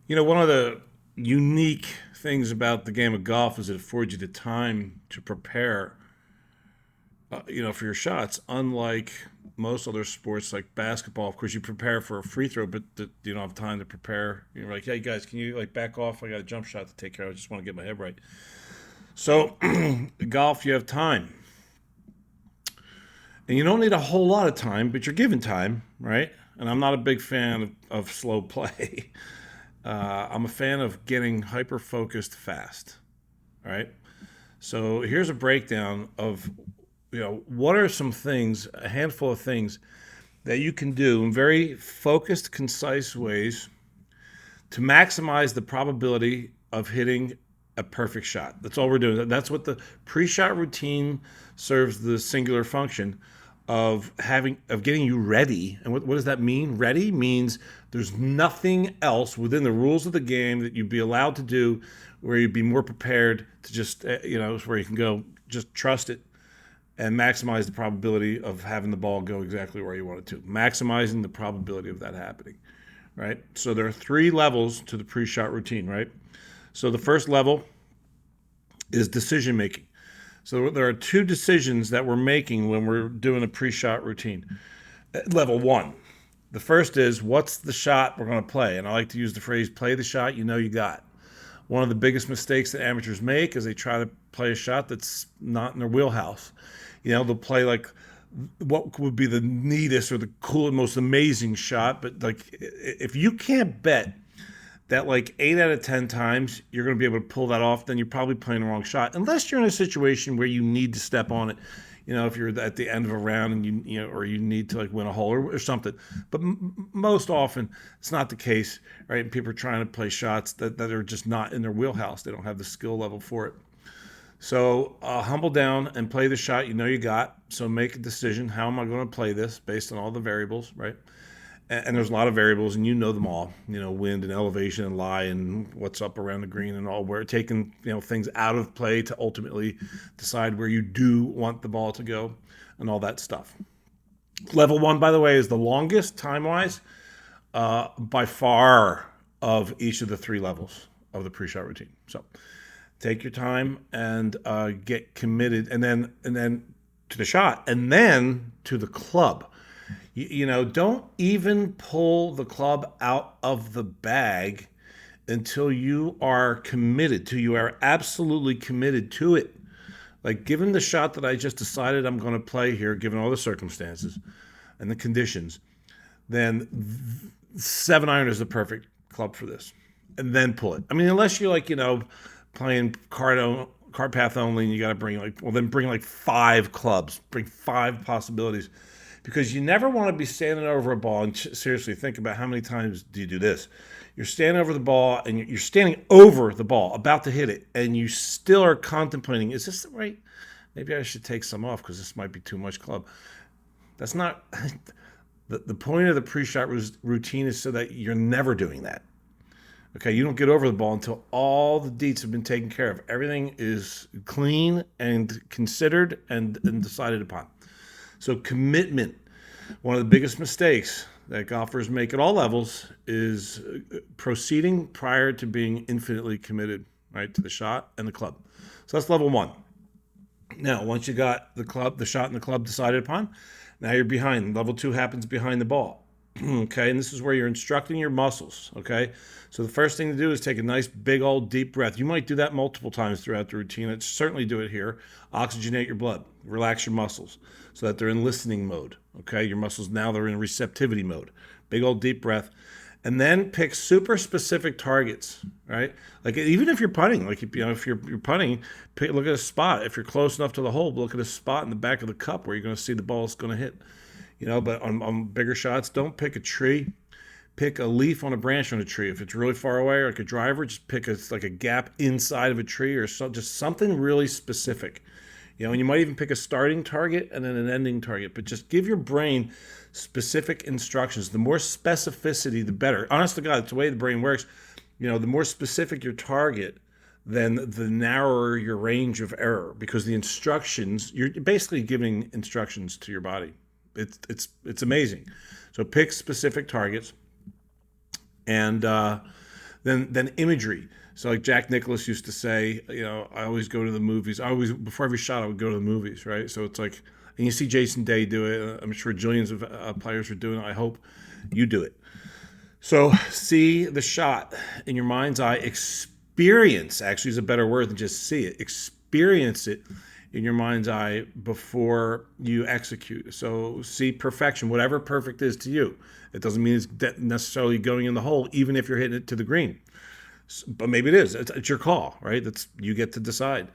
One of the unique things about the game of golf is it affords you the time to prepare, for your shots. Unlike most other sports like basketball, of course, you prepare for a free throw, but you don't have time to prepare. You're like, hey guys, can you like back off? I got a jump shot to take care of. I just want to get my head right. So, golf, you have time, and you don't need a whole lot of time, but you're given time, right? And I'm not a big fan of slow play. I'm a fan of getting hyper focused fast. All right. So here's a breakdown of what are some things, a handful of things that you can do in very focused, concise ways to maximize the probability of hitting a perfect shot. That's all we're doing. That's what the pre-shot routine serves the singular function of getting you ready. And what does that mean? Ready means there's nothing else within the rules of the game that you'd be allowed to do where you'd be more prepared to just where you can go just trust it and maximize the probability of having the ball go exactly where you want it to. Maximizing the probability of that happening, right? So there are three levels to the pre-shot routine, right? So the first level is decision making. So there are two decisions that we're making when we're doing a pre-shot routine. Level one. The first is what's the shot we're going to play? And I like to use the phrase play the shot you know you got. One of the biggest mistakes that amateurs make is they try to play a shot that's not in their wheelhouse. They'll play like what would be the neatest or the coolest, most amazing shot, but like if you can't bet that like 8 out of 10 times you're going to be able to pull that off, then you're probably playing the wrong shot. Unless you're in a situation where you need to step on it, if you're at the end of a round and or you need to like win a hole or something. But most often it's not the case, right? And people are trying to play shots that are just not in their wheelhouse. They don't have the skill level for it. So humble down and play the shot you know you got. So make a decision. How am I going to play this based on all the variables, right? And there's a lot of variables, and you know them all. Wind and elevation and lie and what's up around the green and all. We're taking things out of play to ultimately decide where you do want the ball to go, and all that stuff. Level one, by the way, is the longest time wise, by far of each of the three levels of the pre-shot routine. So take your time and get committed, and then to the shot, and then to the club. Don't even pull the club out of the bag until you are committed to, you are absolutely committed to it. Like, given the shot that I just decided I'm going to play here, given all the circumstances and the conditions, then 7-iron is the perfect club for this. And then pull it. I mean, unless you're like, playing card path only and you got to then bring like 5 clubs, bring 5 possibilities, because you never want to be standing over a ball. And seriously, think about how many times do you do this? You're standing over the ball and you're standing over the ball, about to hit it, and you still are contemplating, is this the right? Maybe I should take some off because this might be too much club. That's not the point of the pre-shot routine is so that you're never doing that. Okay, you don't get over the ball until all the deets have been taken care of. Everything is clean and considered and decided upon. So commitment, one of the biggest mistakes that golfers make at all levels is proceeding prior to being infinitely committed, right, to the shot and the club. So that's level one. Now, once you got the shot and the club decided upon, now you're behind. Level two happens behind the ball. Okay, and this is where you're instructing your muscles. Okay, so the first thing to do is take a nice big old deep breath. You might do that multiple times throughout the routine. I'd certainly do it here. Oxygenate your blood, relax your muscles so that they're in listening mode. Okay, your muscles now they're in receptivity mode. Big old deep breath, and then pick super specific targets. Right, like even if you're putting, like if you're putting, look at a spot. If you're close enough to the hole, look at a spot in the back of the cup where you're going to see the ball is going to hit. But on bigger shots, don't pick a tree. Pick a leaf on a branch on a tree. If it's really far away, like a driver, just pick like a gap inside of a tree or just something really specific. And you might even pick a starting target and then an ending target. But just give your brain specific instructions. The more specificity, the better. Honest to God, it's the way the brain works. The more specific your target, then the narrower your range of error. Because the instructions, you're basically giving instructions to your body. It's amazing. So pick specific targets, and Then imagery. So like Jack Nicklaus used to say, I always go to the movies. I always, before every shot, I would go to the movies, right? So it's like, and you see Jason Day do it. I'm sure jillions of players are doing it. I hope you do it. So see the shot in your mind's eye. Experience actually is a better word than just see it. Experience it in your mind's eye before you execute. So see perfection, whatever perfect is to you. It doesn't mean it's necessarily going in the hole, even if you're hitting it to the green. But maybe it is. It's your call, right? That's you get to decide,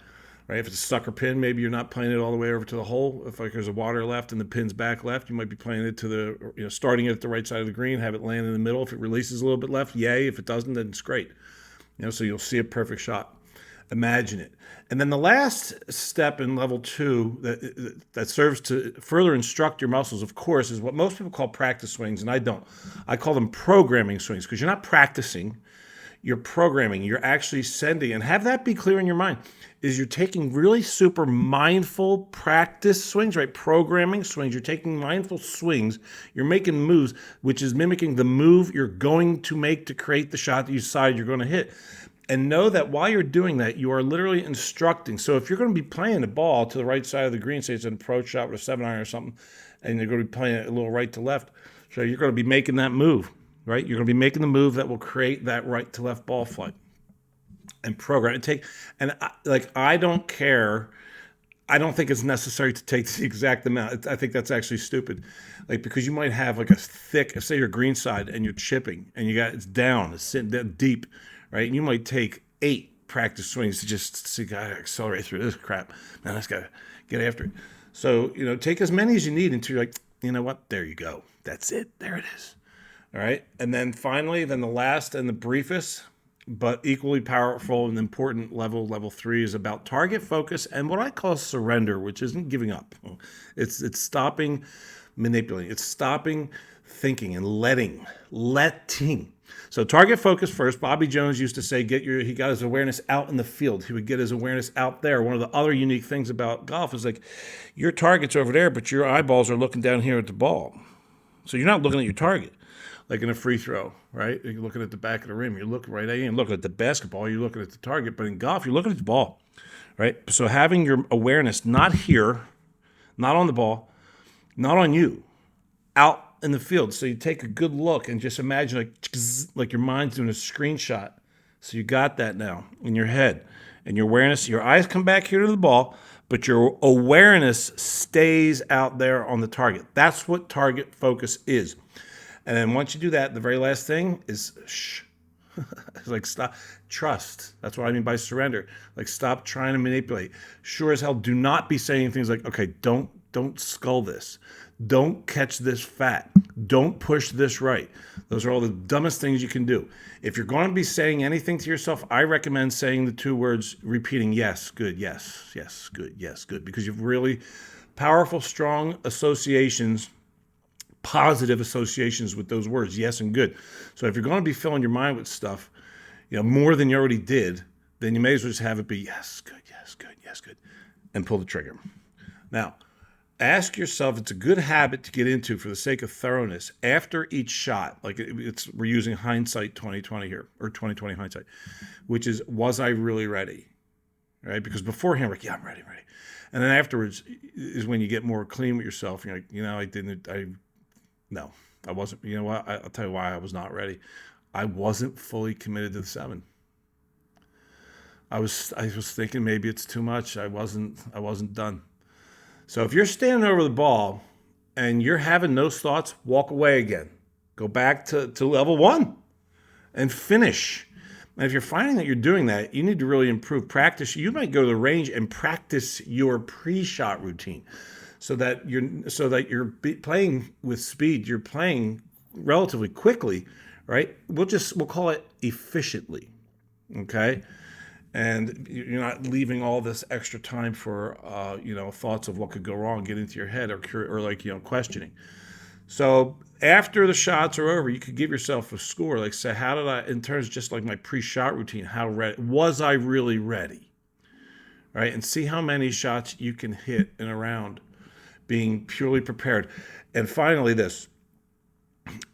right? If it's a sucker pin, maybe you're not playing it all the way over to the hole. If like there's a water left and the pin's back left, you might be playing it to the, starting it at the right side of the green, have it land in the middle. If it releases a little bit left, yay. If it doesn't, then it's great. So you'll see a perfect shot. Imagine it. And then the last step in level 2 that serves to further instruct your muscles, of course, is what most people call practice swings, and I don't. I call them programming swings because you're not practicing, you're programming. You're actually sending, and have that be clear in your mind, is you're taking really super mindful practice swings, right? Programming swings. You're taking mindful swings. You're making moves, which is mimicking the move you're going to make to create the shot that you decide you're going to hit. And know that while you're doing that, you are literally instructing. So if you're going to be playing the ball to the right side of the green, say it's an approach shot with a 7-iron or something, and you're going to be playing it a little right to left, so you're going to be making that move, right? You're going to be making the move that will create that right to left ball flight. And program it. I don't care. I don't think it's necessary to take the exact amount. I think that's actually stupid. Like, because you might have like a thick, say you're green side and you're chipping and it's down, it's sitting down deep, right? And you might take 8 practice swings to just see, gotta accelerate through this crap. Man, I just gotta get after it. So, take as many as you need until you're like, you know what? There you go. That's it. There it is. All right. And then finally, the last and the briefest, but equally powerful and important level 3 is about target focus and what I call surrender, which isn't giving up. It's stopping manipulating. It's stopping thinking and letting. So target focus first. Bobby Jones used to say, he got his awareness out in the field. He would get his awareness out there. One of the other unique things about golf is like your target's over there, but your eyeballs are looking down here at the ball. So you're not looking at your target. Like in a free throw, right? You're looking at the back of the rim. You're looking right at you. Looking at the basketball. You're looking at the target. But in golf, you're looking at the ball, right? So having your awareness not here, not on the ball, not on you, out in the field. So you take a good look and just imagine like your mind's doing a screenshot. So you got that now in your head. And your awareness, your eyes come back here to the ball, but your awareness stays out there on the target. That's what target focus is. And then once you do that, the very last thing is shh. It's like stop. Trust. That's what I mean by surrender. Like stop trying to manipulate. Sure as hell, do not be saying things like, okay, don't scull this. Don't catch this fat. Don't push this right. Those are all the dumbest things you can do. If you're going to be saying anything to yourself, I recommend saying the 2 words, repeating yes, good, yes, good, yes, good. Because you've really powerful, strong associations, positive associations with those words, yes and good. So if you're going to be filling your mind with stuff, more than you already did, then you may as well just have it be yes, good, yes, good, yes, good, and pull the trigger. Now, ask yourself, it's a good habit to get into for the sake of thoroughness after each shot. Like we're using hindsight 2020 here, or 2020 hindsight, which is, was I really ready? Right? Because beforehand, we're like, yeah, I'm ready. And then afterwards is when you get more clean with yourself. You're like, no, I wasn't. You know what? I'll tell you why I was not ready. I wasn't fully committed to the 7. I was thinking maybe it's too much. I wasn't done. So if you're standing over the ball and you're having those thoughts, walk away again. Go back to level 1 and finish. And if you're finding that you're doing that, you need to really improve practice. You might go to the range and practice your pre-shot routine. So that you're playing with speed, you're playing relatively quickly, right? We'll call it efficiently, okay? And you're not leaving all this extra time for thoughts of what could go wrong get into your head or questioning. So after the shots are over, you could give yourself a score, like say, how did I, in terms of just like my pre-shot routine, how ready was I really ready, right? And see how many shots you can hit in a round, being purely prepared. And finally, this,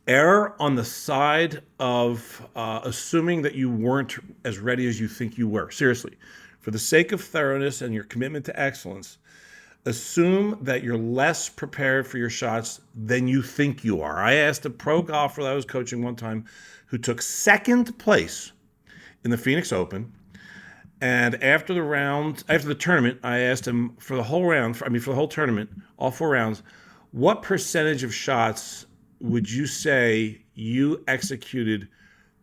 err on the side of assuming that you weren't as ready as you think you were. Seriously, for the sake of thoroughness and your commitment to excellence, assume that you're less prepared for your shots than you think you are. I asked a pro golfer that I was coaching one time who took second place in the Phoenix Open. And after the tournament, I asked him for the whole round, for the whole tournament, all 4 rounds, what percentage of shots would you say you executed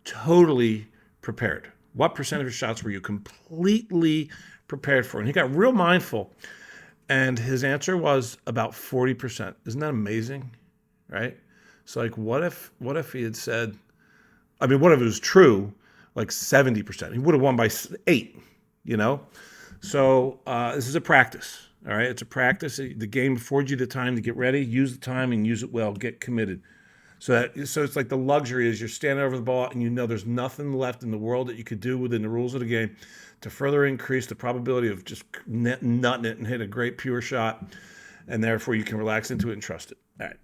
totally prepared? What percentage of shots were you completely prepared for? And he got real mindful. And his answer was about 40%. Isn't that amazing? Right? So like what if he had said, what if it was true, like 70%? He would have won by 8, you know? So this is a practice, all right? It's a practice. The game affords you the time to get ready. Use the time and use it well. Get committed. So it's like the luxury is you're standing over the ball and you know there's nothing left in the world that you could do within the rules of the game to further increase the probability of just nutting it and hit a great pure shot, and therefore you can relax into it and trust it. All right.